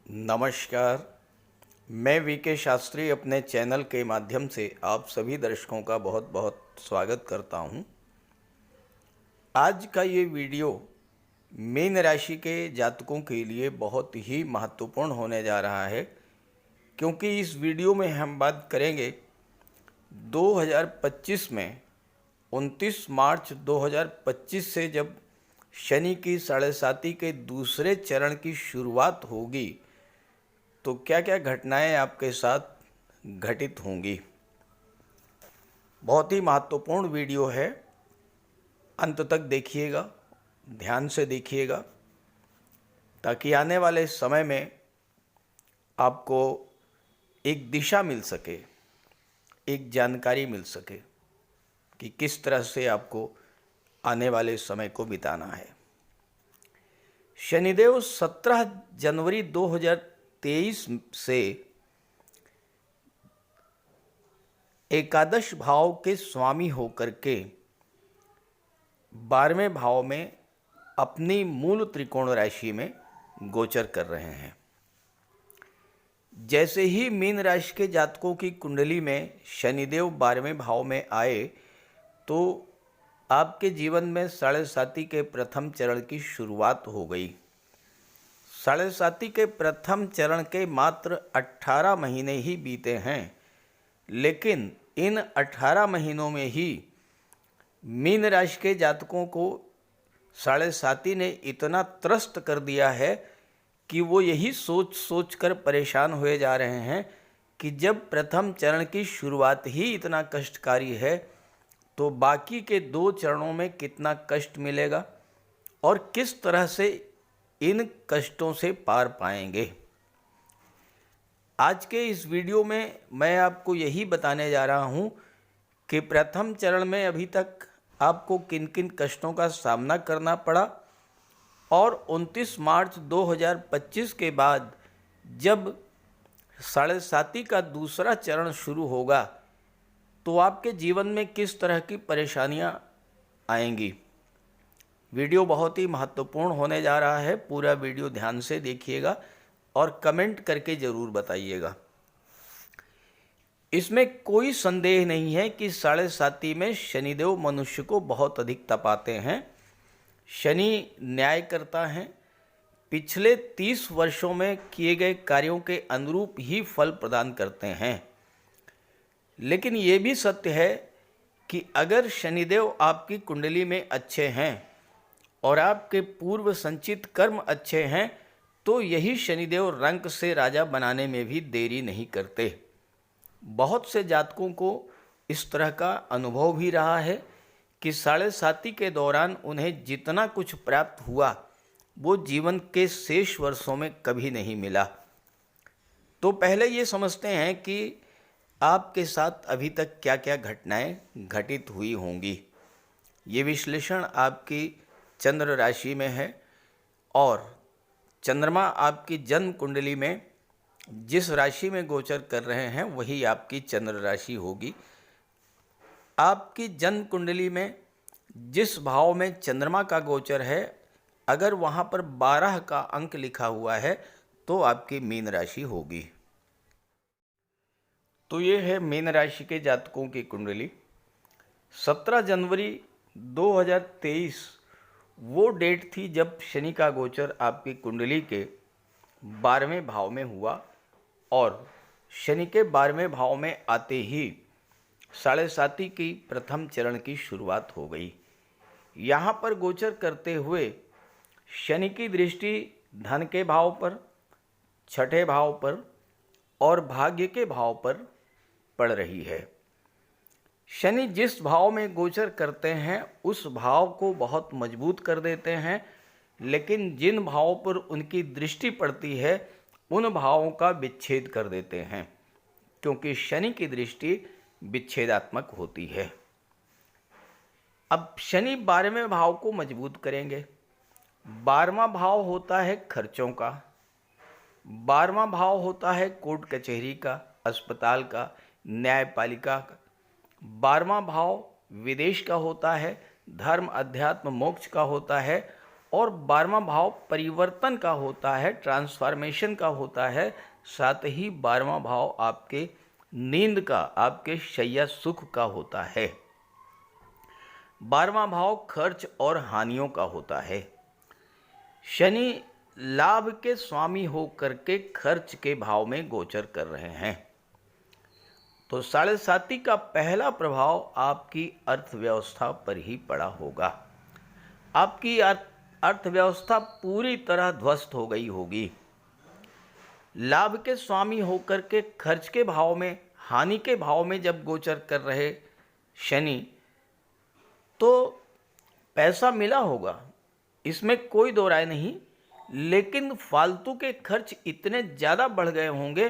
नमस्कार। मैं वीके शास्त्री अपने चैनल के माध्यम से आप सभी दर्शकों का बहुत बहुत स्वागत करता हूं। आज का ये वीडियो मीन राशि के जातकों के लिए बहुत ही महत्वपूर्ण होने जा रहा है, क्योंकि इस वीडियो में हम बात करेंगे 2025 में 29 मार्च 2025 से जब शनि की साढ़े साती के दूसरे चरण की शुरुआत होगी तो क्या क्या घटनाएं आपके साथ घटित होंगी। बहुत ही महत्वपूर्ण वीडियो है, अंत तक देखिएगा, ध्यान से देखिएगा, ताकि आने वाले समय में आपको एक दिशा मिल सके, एक जानकारी मिल सके कि किस तरह से आपको आने वाले समय को बिताना है। शनिदेव 17 जनवरी 2023 से एकादश भाव के स्वामी होकर के 12वें भाव में अपनी मूल त्रिकोण राशि में गोचर कर रहे हैं। जैसे ही मीन राशि के जातकों की कुंडली में शनिदेव 12वें भाव में आए तो आपके जीवन में साढ़े साती के प्रथम चरण की शुरुआत हो गई। साढ़े साती के प्रथम चरण के मात्र 18 महीने ही बीते हैं, लेकिन इन 18 महीनों में ही मीन राशि के जातकों को साढ़े साती ने इतना त्रस्त कर दिया है कि वो यही सोच सोच कर परेशान हुए जा रहे हैं कि जब प्रथम चरण की शुरुआत ही इतना कष्टकारी है तो बाकी के 2 चरणों में कितना कष्ट मिलेगा और किस तरह से इन कष्टों से पार पाएंगे। आज के इस वीडियो में मैं आपको यही बताने जा रहा हूं कि प्रथम चरण में अभी तक आपको किन किन कष्टों का सामना करना पड़ा और 29 मार्च 2025 के बाद जब साढ़े साती का दूसरा चरण शुरू होगा तो आपके जीवन में किस तरह की परेशानियां आएंगी। वीडियो बहुत ही महत्वपूर्ण होने जा रहा है, पूरा वीडियो ध्यान से देखिएगा और कमेंट करके ज़रूर बताइएगा। इसमें कोई संदेह नहीं है कि साढ़े साती में शनिदेव मनुष्य को बहुत अधिक तपाते हैं। शनि न्याय करता है, पिछले 30 वर्षों में किए गए कार्यों के अनुरूप ही फल प्रदान करते हैं। लेकिन ये भी सत्य है कि अगर शनिदेव आपकी कुंडली में अच्छे हैं और आपके पूर्व संचित कर्म अच्छे हैं तो यही शनिदेव रंक से राजा बनाने में भी देरी नहीं करते। बहुत से जातकों को इस तरह का अनुभव भी रहा है कि साढ़े साती के दौरान उन्हें जितना कुछ प्राप्त हुआ वो जीवन के शेष वर्षों में कभी नहीं मिला। तो पहले ये समझते हैं कि आपके साथ अभी तक क्या क्या घटनाएं घटित हुई होंगी। ये विश्लेषण आपकी चंद्र राशि में है और चंद्रमा आपकी जन्म कुंडली में जिस राशि में गोचर कर रहे हैं वही आपकी चंद्र राशि होगी। आपकी जन्म कुंडली में जिस भाव में चंद्रमा का गोचर है, अगर वहाँ पर 12 का अंक लिखा हुआ है तो आपकी मीन राशि होगी। तो ये है मीन राशि के जातकों की कुंडली। 17 जनवरी 2023 वो डेट थी जब शनि का गोचर आपकी कुंडली के 12वें भाव में हुआ और शनि के 12वें भाव में आते ही साढ़े साती की प्रथम चरण की शुरुआत हो गई। यहाँ पर गोचर करते हुए शनि की दृष्टि धन के भाव पर, छठे भाव पर और भाग्य के भाव पर पड़ रही है। शनि जिस भाव में गोचर करते हैं उस भाव को बहुत मजबूत कर देते हैं, लेकिन जिन भावों पर उनकी दृष्टि पड़ती है उन भावों का विच्छेद कर देते हैं, क्योंकि शनि की दृष्टि विच्छेदात्मक होती है। अब शनि 12वें भाव को मजबूत करेंगे। 12वां भाव होता है खर्चों का, 12वां भाव होता है कोर्ट कचहरी का, अस्पताल का, न्यायपालिका का। 12वां भाव विदेश का होता है, धर्म अध्यात्म मोक्ष का होता है और 12वां भाव परिवर्तन का होता है, ट्रांसफॉर्मेशन का होता है। साथ ही 12वां भाव आपके नींद का, आपके शैया सुख का होता है। 12वां भाव खर्च और हानियों का होता है। शनि लाभ के स्वामी होकर के खर्च के भाव में गोचर कर रहे हैं। तो 7.5 का पहला प्रभाव आपकी अर्थव्यवस्था पर ही पड़ा होगा। आपकी अर्थव्यवस्था पूरी तरह ध्वस्त हो गई होगी। लाभ के स्वामी होकर के खर्च के भाव में, हानि के भाव में जब गोचर कर रहे शनि, तो पैसा मिला होगा, इसमें कोई दो राय नहीं, लेकिन फालतू के खर्च इतने ज़्यादा बढ़ गए होंगे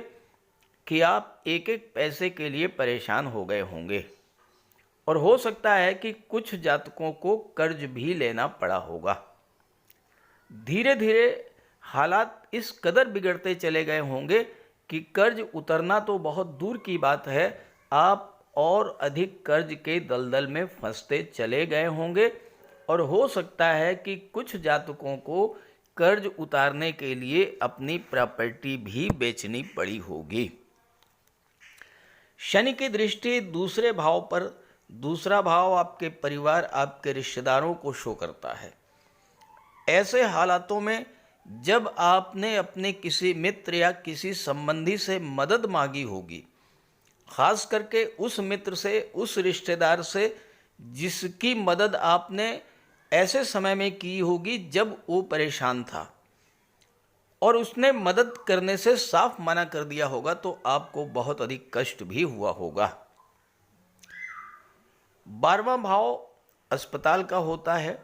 कि आप एक एक पैसे के लिए परेशान हो गए होंगे। और हो सकता है कि कुछ जातकों को कर्ज भी लेना पड़ा होगा। धीरे धीरे हालात इस कदर बिगड़ते चले गए होंगे कि कर्ज उतरना तो बहुत दूर की बात है, आप और अधिक कर्ज के दलदल में फंसते चले गए होंगे। और हो सकता है कि कुछ जातकों को कर्ज उतारने के लिए अपनी प्रॉपर्टी भी बेचनी पड़ी होगी। शनि की दृष्टि दूसरे भाव पर, दूसरा भाव आपके परिवार, आपके रिश्तेदारों को शो करता है। ऐसे हालातों में जब आपने अपने किसी मित्र या किसी संबंधी से मदद मांगी होगी, खास करके उस मित्र से, उस रिश्तेदार से जिसकी मदद आपने ऐसे समय में की होगी जब वो परेशान था, और उसने मदद करने से साफ मना कर दिया होगा, तो आपको बहुत अधिक कष्ट भी हुआ होगा। 12वां भाव अस्पताल का होता है।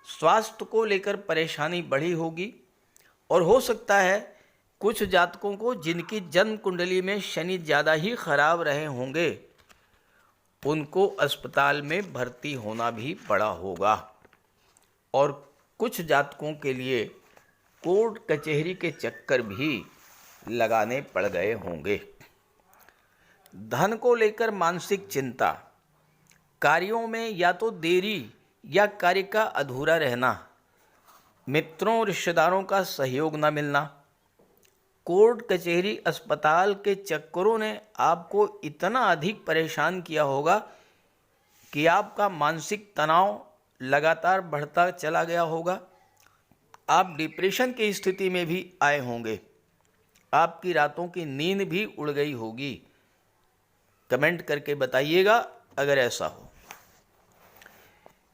स्वास्थ्य को लेकर परेशानी बढ़ी होगी, और हो सकता है कुछ जातकों को जिनकी जन्म कुंडली में शनि ज़्यादा ही खराब रहे होंगे, उनको अस्पताल में भर्ती होना भी पड़ा होगा। और कुछ जातकों के लिए कोर्ट कचहरी के चक्कर भी लगाने पड़ गए होंगे। धन को लेकर मानसिक चिंता, कार्यों में या तो देरी या कार्य का अधूरा रहना, मित्रों रिश्तेदारों का सहयोग न मिलना, कोर्ट कचहरी अस्पताल के चक्करों ने आपको इतना अधिक परेशान किया होगा कि आपका मानसिक तनाव लगातार बढ़ता चला गया होगा। आप डिप्रेशन की स्थिति में भी आए होंगे, आपकी रातों की नींद भी उड़ गई होगी। कमेंट करके बताइएगा अगर ऐसा हो।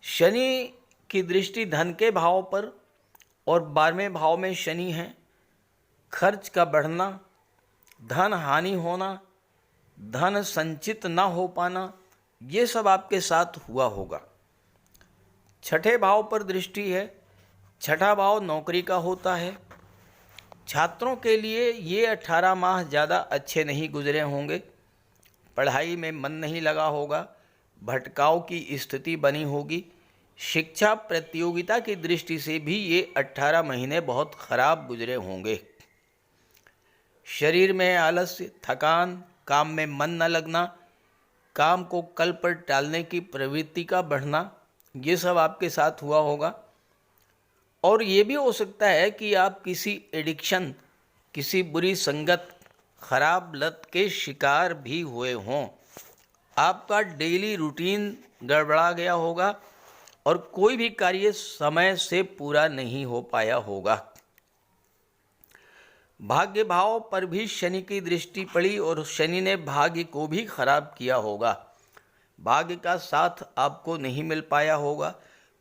शनि की दृष्टि धन के भाव पर और 12वें भाव में शनि है। खर्च का बढ़ना, धन हानि होना, धन संचित ना हो पाना, ये सब आपके साथ हुआ होगा। छठे भाव पर दृष्टि है। छठा भाव नौकरी का होता है। छात्रों के लिए ये 18 माह ज़्यादा अच्छे नहीं गुजरे होंगे। पढ़ाई में मन नहीं लगा होगा, भटकाव की स्थिति बनी होगी। शिक्षा प्रतियोगिता की दृष्टि से भी ये 18 महीने बहुत खराब गुजरे होंगे। शरीर में आलस्य, थकान, काम में मन न लगना, काम को कल पर टालने की प्रवृत्ति का बढ़ना, ये सब आपके साथ हुआ होगा। और ये भी हो सकता है कि आप किसी एडिक्शन, किसी बुरी संगत, खराब लत के शिकार भी हुए हों। आपका डेली रूटीन गड़बड़ा गया होगा और कोई भी कार्य समय से पूरा नहीं हो पाया होगा। भाग्य भाव पर भी शनि की दृष्टि पड़ी और शनि ने भाग्य को भी खराब किया होगा। भाग्य का साथ आपको नहीं मिल पाया होगा।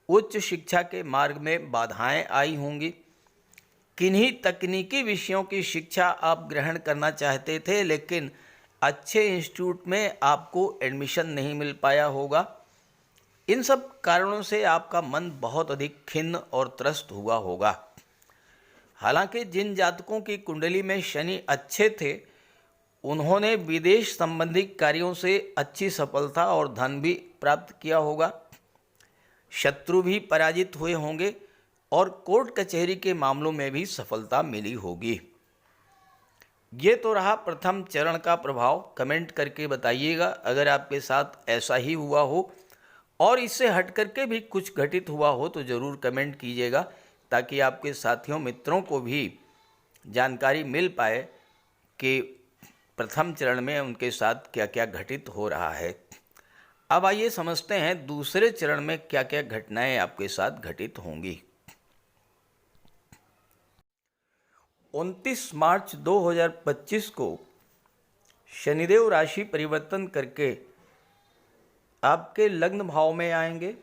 उच्च शिक्षा के मार्ग में बाधाएं आई होंगी। किन्हीं तकनीकी विषयों की शिक्षा आप ग्रहण करना चाहते थे, लेकिन अच्छे इंस्टीट्यूट में आपको एडमिशन नहीं मिल पाया होगा। इन सब कारणों से आपका मन बहुत अधिक खिन्न और त्रस्त हुआ होगा। हालांकि जिन जातकों की कुंडली में शनि अच्छे थे, उन्होंने विदेश संबंधी कार्यों से अच्छी सफलता और धन भी प्राप्त किया होगा। शत्रु भी पराजित हुए होंगे और कोर्ट कचहरी के मामलों में भी सफलता मिली होगी। ये तो रहा प्रथम चरण का प्रभाव। कमेंट करके बताइएगा अगर आपके साथ ऐसा ही हुआ हो और इससे हट करके भी कुछ घटित हुआ हो तो ज़रूर कमेंट कीजिएगा। ताकि आपके साथियों मित्रों को भी जानकारी मिल पाए कि प्रथम चरण में उनके साथ क्या क्या घटित हो रहा है। अब आइए समझते हैं दूसरे चरण में क्या क्या घटनाएं आपके साथ घटित होंगी। 29 मार्च 2025 को शनिदेव राशि परिवर्तन करके आपके लग्न भाव में आएंगे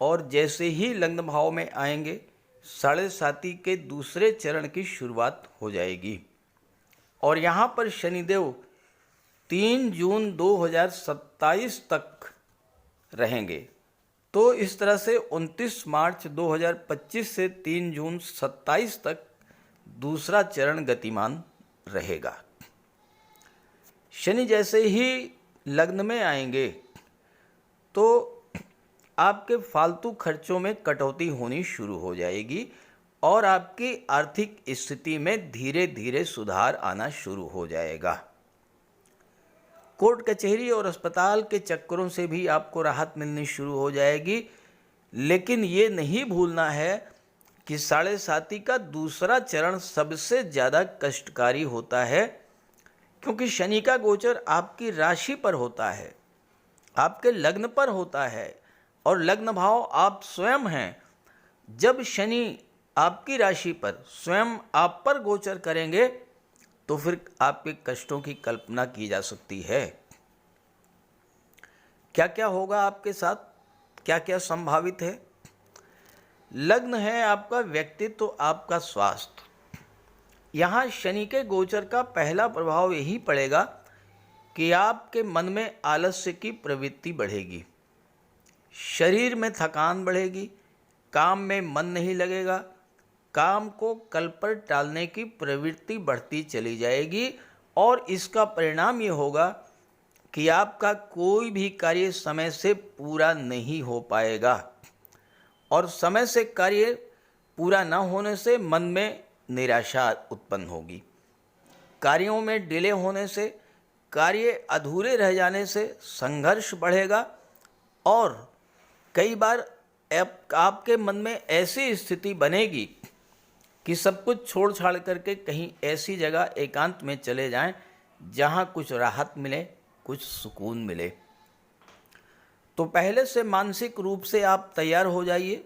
और जैसे ही लग्न भाव में आएंगे साढ़े साती के दूसरे चरण की शुरुआत हो जाएगी और यहाँ पर शनिदेव 3 जून 2027 तक रहेंगे। तो इस तरह से 29 मार्च 2025 से 3 जून 27 तक दूसरा चरण गतिमान रहेगा। शनि जैसे ही लग्न में आएंगे तो आपके फालतू खर्चों में कटौती होनी शुरू हो जाएगी और आपकी आर्थिक स्थिति में धीरे धीरे सुधार आना शुरू हो जाएगा। कोर्ट कचहरी और अस्पताल के चक्करों से भी आपको राहत मिलनी शुरू हो जाएगी। लेकिन ये नहीं भूलना है कि साढ़े साती का दूसरा चरण सबसे ज़्यादा कष्टकारी होता है, क्योंकि शनि का गोचर आपकी राशि पर होता है, आपके लग्न पर होता है और लग्न भाव आप स्वयं हैं। जब शनि आपकी राशि पर स्वयं आप पर गोचर करेंगे तो फिर आपके कष्टों की कल्पना की जा सकती है। क्या क्या होगा आपके साथ, क्या क्या संभावित है। लग्न है आपका व्यक्तित्व, आपका स्वास्थ्य। यहाँ शनि के गोचर का पहला प्रभाव यही पड़ेगा कि आपके मन में आलस्य की प्रवृत्ति बढ़ेगी, शरीर में थकान बढ़ेगी, काम में मन नहीं लगेगा, काम को कल पर टालने की प्रवृत्ति बढ़ती चली जाएगी और इसका परिणाम ये होगा कि आपका कोई भी कार्य समय से पूरा नहीं हो पाएगा और समय से कार्य पूरा न होने से मन में निराशा उत्पन्न होगी। कार्यों में डिले होने से, कार्य अधूरे रह जाने से संघर्ष बढ़ेगा और कई बार आपके मन में ऐसी स्थिति बनेगी कि सब कुछ छोड़ छाड़ करके कहीं ऐसी जगह एकांत में चले जाएं जहां कुछ राहत मिले, कुछ सुकून मिले। तो पहले से मानसिक रूप से आप तैयार हो जाइए।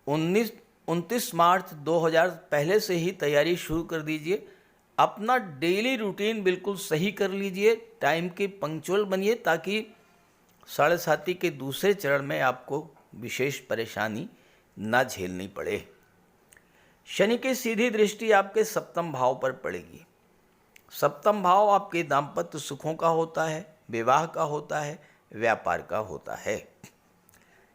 29 मार्च 2000 पहले से ही तैयारी शुरू कर दीजिए। अपना डेली रूटीन बिल्कुल सही कर लीजिए, टाइम के पंक्चुअल बनिए ताकि साढ़े साती के दूसरे चरण में आपको विशेष परेशानी ना झेलनी पड़े। शनि की सीधी दृष्टि आपके सप्तम भाव पर पड़ेगी। सप्तम भाव आपके दाम्पत्य सुखों का होता है, विवाह का होता है, व्यापार का होता है।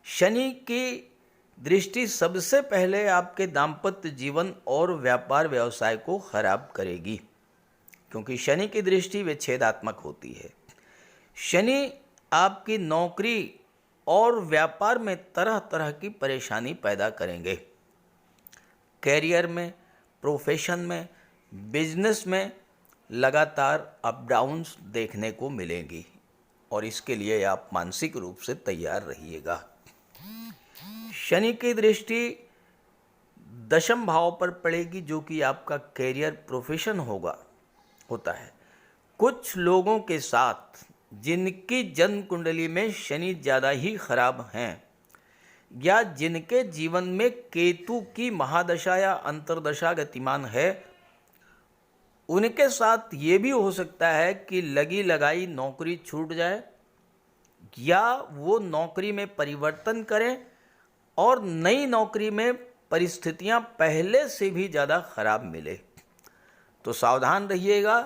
शनि की दृष्टि सबसे पहले आपके दाम्पत्य जीवन और व्यापार व्यवसाय को खराब करेगी, क्योंकि शनि की दृष्टि विच्छेदात्मक होती है। शनि आपकी नौकरी और व्यापार में तरह तरह की परेशानी पैदा करेंगे। कैरियर में, प्रोफेशन में, बिजनेस में लगातार अप डाउन्स देखने को मिलेंगी और इसके लिए आप मानसिक रूप से तैयार रहिएगा। शनि की दृष्टि दशम भाव पर पड़ेगी, जो कि आपका कैरियर प्रोफेशन होता है। कुछ लोगों के साथ जिनकी जन्म कुंडली में शनि ज़्यादा ही खराब हैं या जिनके जीवन में केतु की महादशा या अंतर्दशा गतिमान है, उनके साथ ये भी हो सकता है कि लगी लगाई नौकरी छूट जाए या वो नौकरी में परिवर्तन करें और नई नौकरी में परिस्थितियां पहले से भी ज़्यादा खराब मिले। तो सावधान रहिएगा,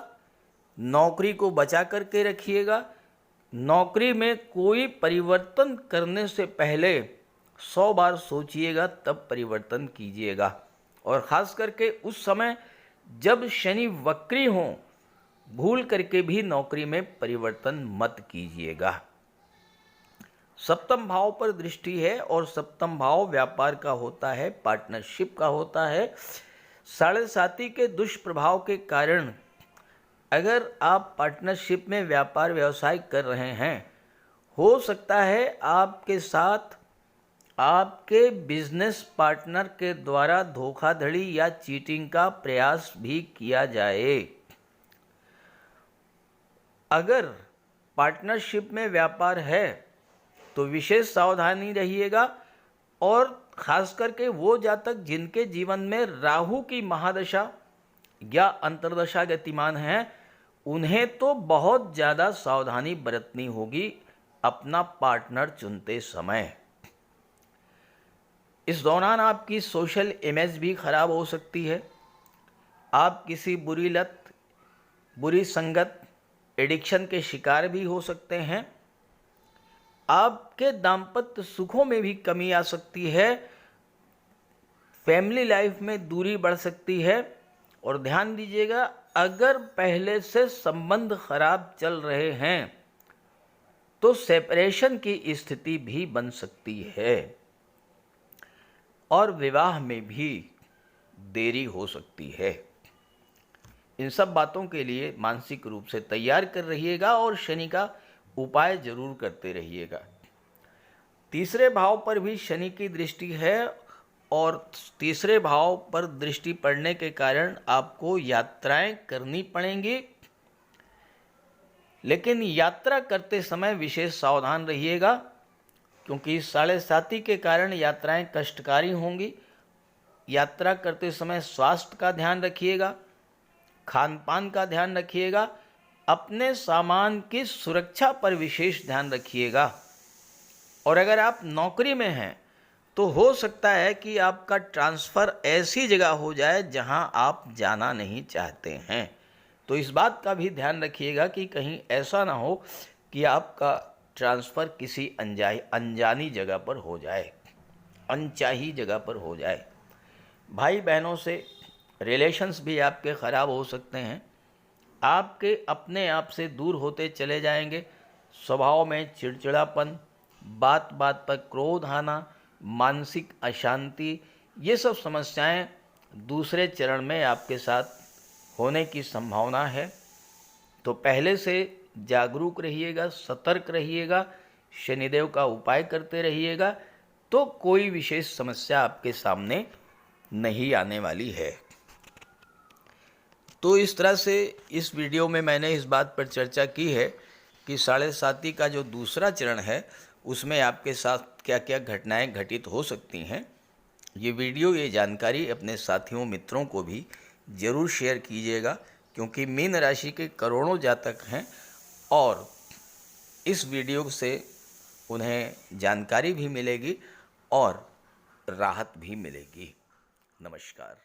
नौकरी को बचा करके रखिएगा। नौकरी में कोई परिवर्तन करने से पहले 100 बार सोचिएगा, तब परिवर्तन कीजिएगा। और ख़ास करके उस समय जब शनि वक्री हों, भूल करके भी नौकरी में परिवर्तन मत कीजिएगा। सप्तम भाव पर दृष्टि है और सप्तम भाव व्यापार का होता है, पार्टनरशिप का होता है। साढ़े साती के दुष्प्रभाव के कारण अगर आप पार्टनरशिप में व्यापार व्यवसाय कर रहे हैं, हो सकता है आपके साथ आपके बिजनेस पार्टनर के द्वारा धोखाधड़ी या चीटिंग का प्रयास भी किया जाए। अगर पार्टनरशिप में व्यापार है तो विशेष सावधानी रहिएगा, और खास करके वो जातक जिनके जीवन में राहु की महादशा या अंतर्दशा गतिमान है, उन्हें तो बहुत ज़्यादा सावधानी बरतनी होगी अपना पार्टनर चुनते समय। इस दौरान आपकी सोशल इमेज भी खराब हो सकती है। आप किसी बुरी लत, बुरी संगत, एडिक्शन के शिकार भी हो सकते हैं। आपके दाम्पत्य सुखों में भी कमी आ सकती है। फैमिली लाइफ में दूरी बढ़ सकती है। और ध्यान दीजिएगा, अगर पहले से संबंध खराब चल रहे हैं तो सेपरेशन की स्थिति भी बन सकती है, और विवाह में भी देरी हो सकती है। इन सब बातों के लिए मानसिक रूप से तैयार कर रहिएगा और शनि का उपाय जरूर करते रहिएगा। तीसरे भाव पर भी शनि की दृष्टि है, और तीसरे भाव पर दृष्टि पड़ने के कारण आपको यात्राएं करनी पड़ेंगी, लेकिन यात्रा करते समय विशेष सावधान रहिएगा, क्योंकि 7.5 के कारण यात्राएं कष्टकारी होंगी। यात्रा करते समय स्वास्थ्य का ध्यान रखिएगा, खान पान का ध्यान रखिएगा, अपने सामान की सुरक्षा पर विशेष ध्यान रखिएगा। और अगर आप नौकरी में हैं तो हो सकता है कि आपका ट्रांसफ़र ऐसी जगह हो जाए जहां आप जाना नहीं चाहते हैं। तो इस बात का भी ध्यान रखिएगा कि कहीं ऐसा ना हो कि आपका ट्रांसफ़र किसी अनजानी जगह पर हो जाए, अनचाही जगह पर हो जाए। भाई बहनों से रिलेशंस भी आपके ख़राब हो सकते हैं। आपके अपने आप से दूर होते चले जाएंगे। स्वभाव में चिड़चिड़ापन, बात बात पर क्रोध आना, मानसिक अशांति, ये सब समस्याएं दूसरे चरण में आपके साथ होने की संभावना है। तो पहले से जागरूक रहिएगा, सतर्क रहिएगा, शनिदेव का उपाय करते रहिएगा, तो कोई विशेष समस्या आपके सामने नहीं आने वाली है। तो इस तरह से इस वीडियो में मैंने इस बात पर चर्चा की है कि 7.5 का जो दूसरा चरण है उसमें आपके साथ क्या क्या घटनाएं घटित हो सकती हैं। ये वीडियो, ये जानकारी अपने साथियों मित्रों को भी ज़रूर शेयर कीजिएगा, क्योंकि मीन राशि के करोड़ों जातक हैं और इस वीडियो से उन्हें जानकारी भी मिलेगी और राहत भी मिलेगी। नमस्कार।